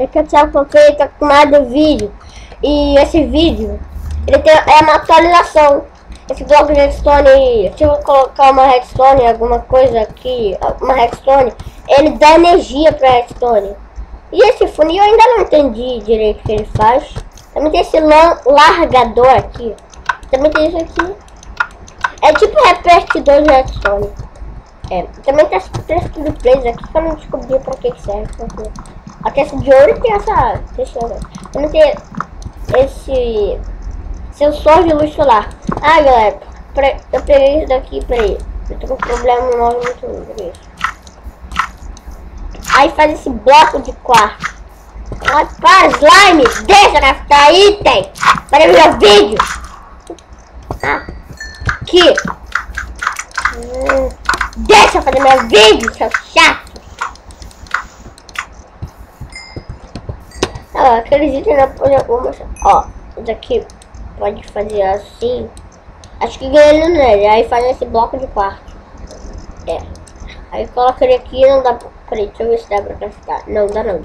que eu tinha confirmado o vídeo. E esse vídeo, ele é uma atualização. Esse bloco de redstone, se eu colocar uma redstone, alguma coisa aqui, uma redstone, ele dá energia pra redstone. E esse funil eu ainda não entendi direito o que ele faz. Também tem esse largador aqui. Também tem isso aqui. É tipo repetidor de redstone. Também tem as três plays aqui que eu não descobri pra que serve. Aqui essa de ouro e tem essa. Também tem esse sensor de luz solar. Ah, galera, eu peguei isso daqui, peraí. Eu tô com um problema no móvel muito ruim. Aí faz esse bloco de quarto. Para, slime! Deixa gastar item! Para ver o vídeo! Aqui! Deixa eu fazer meu vídeo, seu chato! Aqueles itens não vou mostrar. Ó, isso aqui pode fazer assim. Acho que ganha ele nele. Aí faz esse bloco de quarto. Aí coloca ele aqui e não dá pra. Peraí, deixa eu ver se dá pra gastar. Não, dá não.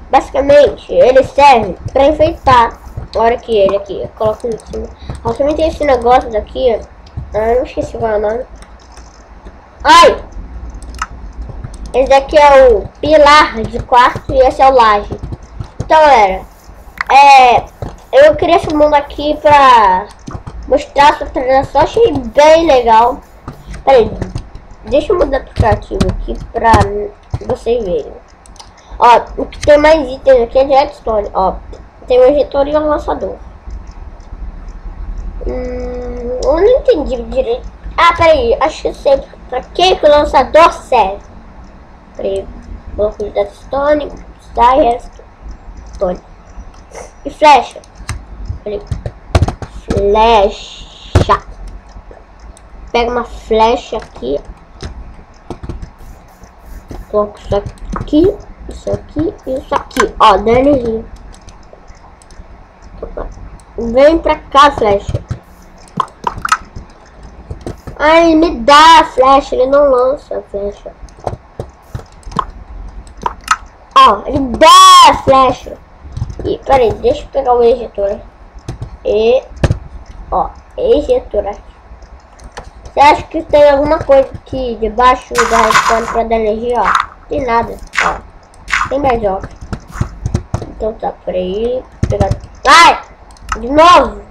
Basicamente, ele serve pra enfeitar. Olha aqui ele aqui. Eu coloco em cima. Ó, também tem esse negócio daqui. Eu não esqueci qual é o nome. Ai! Esse daqui é o pilar de quarto e esse é o laje. Então, galera, eu criei esse mundo aqui pra mostrar essa transação. Achei bem legal. Peraí, deixa eu mudar o aplicativo aqui pra vocês verem. Ó, o que tem mais itens aqui é de redstone. Ó, tem o injetor e o lançador. Eu não entendi direito. Ah, peraí, acho que eu sei pra que o lançador serve. Peraí, bloco de redstone, sai redstone. E flecha. Peraí. Flecha. Pega uma flecha aqui. Coloca isso aqui. Isso aqui e isso aqui, ó, dá energia. Vem pra cá, flecha. Ai, me dá a flecha, ele não lança a flecha. Ó, ele dá a flecha. E, peraí, deixa eu pegar o ejetor. E, ó, ejetor aqui. Você acha que tem alguma coisa aqui debaixo da redstone pra dar energia, ó? Tem nada, ó. Tem mais ó. Então tá, por aí. Pegar. Vai! De novo!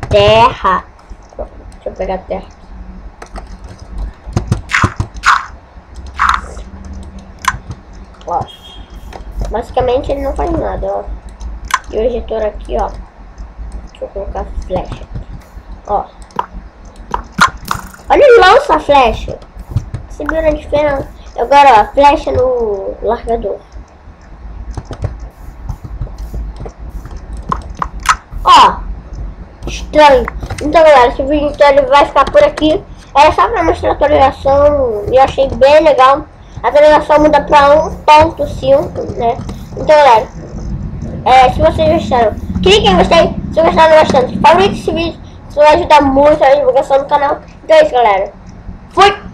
Terra. Deixa eu pegar a terra. Ó. Basicamente ele não faz nada, ó. E o ejetor aqui, ó. Deixa eu colocar a flecha. Ó. Olha, ele lança a flecha. Você viu a diferença? Agora, ó, flecha no largador. Ó, estranho. Então, galera, esse vídeo então, ele vai ficar por aqui. Era só pra mostrar a atualização. E eu achei bem legal. A atualização muda pra 1.5, né? Então, galera, se vocês gostaram, clique em gostei. Se gostaram bastante, favorite esse vídeo. Isso vai ajudar muito a divulgação do canal. Então é isso, galera. Fui!